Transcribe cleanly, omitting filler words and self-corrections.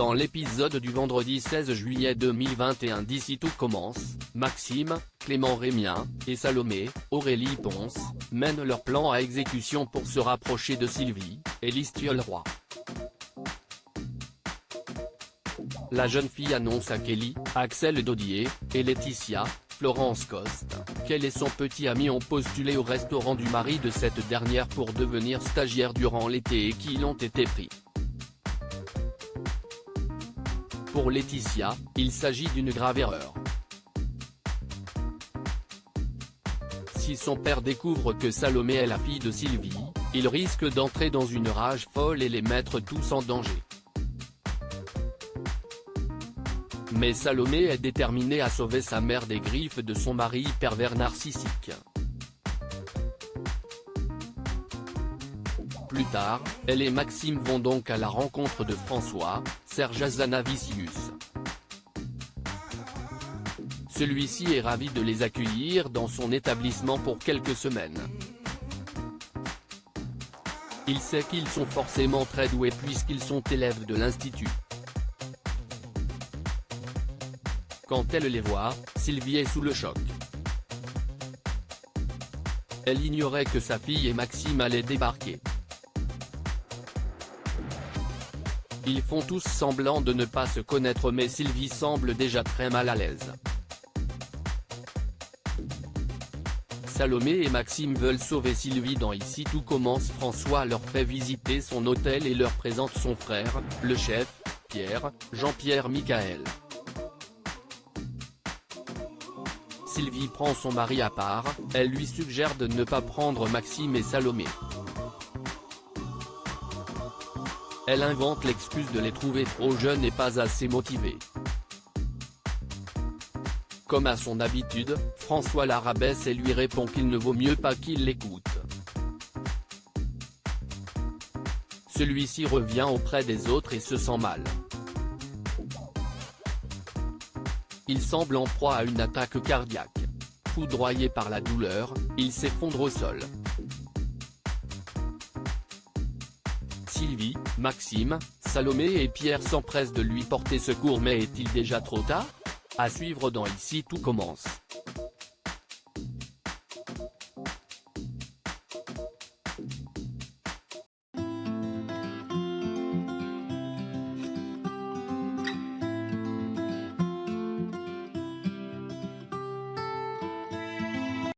Dans l'épisode du vendredi 16 juillet 2021 d'Ici tout commence, Maxime, Clément Rémien, et Salomé, Aurélie Ponce, mènent leur plan à exécution pour se rapprocher de Sylvie, Élise Thiolroy. La jeune fille annonce à Kelly, Axel Dodier, et Laetitia, Florence Coste, qu'elle et son petit ami ont postulé au restaurant du mari de cette dernière pour devenir stagiaires durant l'été et qu'ils ont été pris. Pour Laetitia, il s'agit d'une grave erreur. Si son père découvre que Salomé est la fille de Sylvie, il risque d'entrer dans une rage folle et les mettre tous en danger. Mais Salomé est déterminée à sauver sa mère des griffes de son mari pervers narcissique. Plus tard, elle et Maxime vont donc à la rencontre de François, Serge Hazanavicius. Celui-ci est ravi de les accueillir dans son établissement pour quelques semaines. Il sait qu'ils sont forcément très doués puisqu'ils sont élèves de l'institut. Quand elle les voit, Sylvie est sous le choc. Elle ignorait que sa fille et Maxime allaient débarquer. Ils font tous semblant de ne pas se connaître mais Sylvie semble déjà très mal à l'aise. Salomé et Maxime veulent sauver Sylvie dans Ici tout commence. François leur fait visiter son hôtel et leur présente son frère, le chef, Pierre, Jean-Pierre Michael. Sylvie prend son mari à part, elle lui suggère de ne pas prendre Maxime et Salomé. Elle invente l'excuse de les trouver trop jeunes et pas assez motivés. Comme à son habitude, François la rabaisse et lui répond qu'il ne vaut mieux pas qu'il l'écoute. Celui-ci revient auprès des autres et se sent mal. Il semble en proie à une attaque cardiaque. Foudroyé par la douleur, il s'effondre au sol. Sylvie, Maxime, Salomé et Pierre s'empressent de lui porter secours mais est-il déjà trop tard ? À suivre dans Ici tout commence.